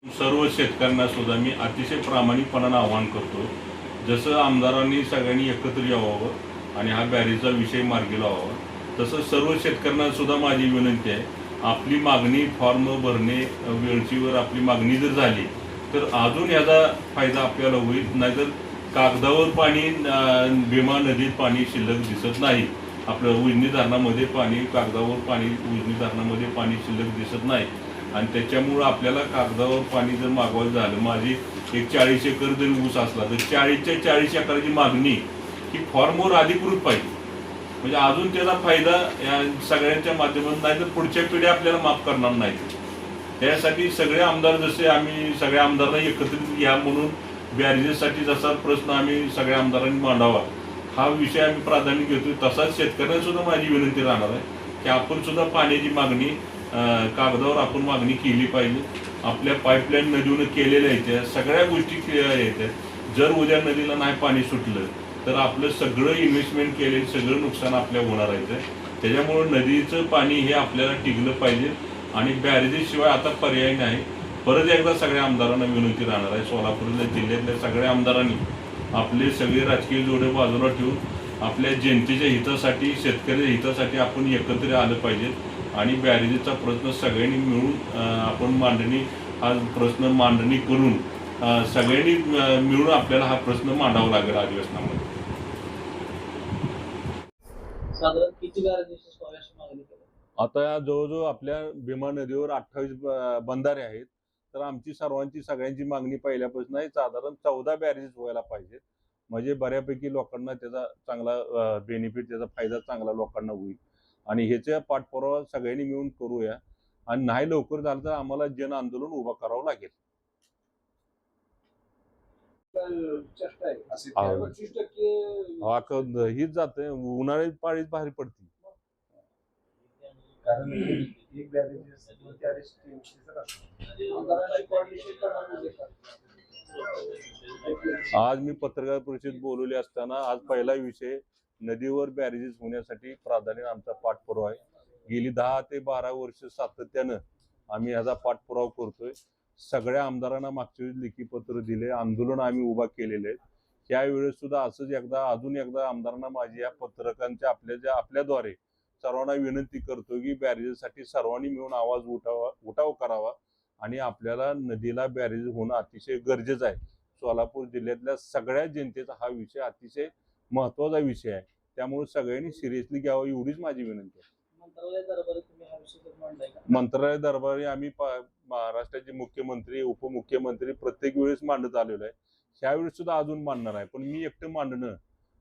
सर्व शेतकऱ्यांना सुद्धा मी अतिशय प्रामाणिकपणानं आवाहन करतो, जसं आमदारांनी सगळ्यांनी एकत्र यावं आणि हा बॅरेजचा विषय मार्गी लावावा, तसं सर्व शेतकऱ्यांना सुद्धा माझी विनंती आहे. आपली मागणी फॉर्म भरणे वेळचीवर आपली मागणी जर झाली तर अजून याचा फायदा आपल्याला होईल. नाहीतर कागदावर पाणी भीमा नदीत पाणी शिल्लक दिसत नाही. आपलं उजनी धरणामध्ये पाणी, कागदावर पाणी, उजनी धरणामध्ये पाणी शिल्लक दिसत नाही. आणि त्याच्यामुळं आपल्याला कागदावर पाणी जर मागवायचं झालं, माझी एक 40 एकर जरी ऊस असला तर 40च्या 40 एकराची मागणी ही फॉर्मवर अधिकृत पाहिजे. म्हणजे अजून त्याचा फायदा या सगळ्यांच्या माध्यमातून, नाही तर पुढच्या पिढ्या आपल्याला माफ करणार नाहीत. त्यासाठी सगळे आमदार, जसे आम्ही सगळ्या आमदारांना एकत्रित घ्या म्हणून बॅरेजेससाठी जसा प्रश्न आम्ही सगळ्या आमदारांनी मांडावा, हा विषय आम्ही प्राधान्य घेतोय. तसाच शेतकऱ्यांना सुद्धा माझी विनंती राहणार आहे की आपण सुद्धा पाण्याची मागणी कागदावर आपण मागणी केली पाहिजे. आपल्या पाईपलाईन नदीवरून केलेल्या आहेत, सगळ्या गोष्टी केलेल्या आहेत. जर उद्या नदीला नाही पाणी सुटलं तर आपलं सगळं इन्व्हेस्टमेंट केलेलं सगळं नुकसान आपल्या होणार आहे. त्याच्यामुळं नदीचं पाणी हे आपल्याला टिकलं पाहिजे आणि बॅरेजेसशिवाय आता पर्याय नाही. परत एकदा सगळ्या आमदारांना विनंती राहणार आहे, सोलापूर जिल्ह्यातल्या सगळ्या आमदारांनी आपले सगळे राजकीय जोडे बाजूला ठेवून आपल्या जनतेच्या हितासाठी, शेतकऱ्याच्या हितासाठी आपण एकत्र आलं पाहिजे आणि बॅरेजेसचा प्रश्न सगळ्यांनी मिळून आपण हा प्रश्न मांडणी करून सगळ्यांनी मिळून आपल्याला हा प्रश्न मांडावा लागेल अधिवेशनामध्ये. साधारण किती बॅरेजेस व्हाव्याची मागणी केली? आता जवळजवळ आपल्या भीमा नदीवर 28 बंधारे आहेत. तर आमची सर्वांची सगळ्यांची मागणी पहिल्यापासून आहे, साधारण 14 बॅरेजेस व्हायला पाहिजेत. म्हणजे बऱ्यापैकी लोकांना त्याचा चांगला बेनिफिट, त्याचा फायदा चांगला लोकांना होईल. आणि ह्याचा पाठपुरावा सगळ्यांनी मिळून करूया. आणि नाही लवकर झालं तर आम्हाला जन आंदोलन उभं करावं लागेल. हीच जाते उन्हाळी पाळीच भारी पडते. आज मी पत्रकार परिषद बोलवली असताना आज पहिला विषय नदीवर बॅरेजेस होण्यासाठी प्राधान्य आमचा पाठपुरावा आहे. गेली 10 ते 12 वर्ष सातत्यानं आम्ही याचा पाठपुरावा करतोय. सगळ्या आमदारांना मागच्या वेळेस लेखी पत्र दिले, आंदोलन आम्ही उभा केलेले आहेत. त्यावेळेस सुद्धा असंच अजून एकदा आमदारांना माझी या पत्रकांच्या आपल्याद्वारे सर्वांना विनंती करतो की बॅरेजेससाठी सर्वांनी मिळून आवाज उठाव करावा आणि आपल्याला नदीला बॅरेज होणं अतिशय गरजेचं आहे. सोलापूर जिल्ह्यातल्या सगळ्या जनतेचा हा विषय अतिशय महत्वाचा विषय आहे. त्यामुळे सगळ्यांनी सिरियसली घ्यावं एवढीच माझी विनंती आहे. मंत्रालय दरबारी तुम्ही हा विषय मांडलाय का? मंत्रालय दरबारी आम्ही महाराष्ट्राचे मुख्यमंत्री, उपमुख्यमंत्री प्रत्येक वेळेस मांडत आलेलो आहे. त्यावेळेस सुद्धा अजून मांडणार आहे. पण मी एकटं मांडणं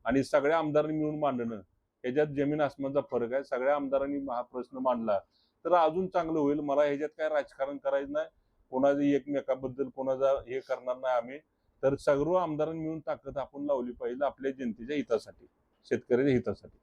आणि सगळ्या आमदारांनी मिळून मांडणं ह्याच्यात जमीन आसमानचा फरक आहे. सगळ्या आमदारांनी हा प्रश्न मांडला तर अजून चांगलं होईल. मला ह्याच्यात काय राजकारण करायचं नाही, कोणाचं एकमेकाबद्दल कोणाचा हे करणार नाही आम्ही. तर सर्व आमदारांनी मिळून ताकद आपण लावली पाहिजे आपल्या जनतेच्या हितासाठी, शेतकऱ्याच्या हितासाठी.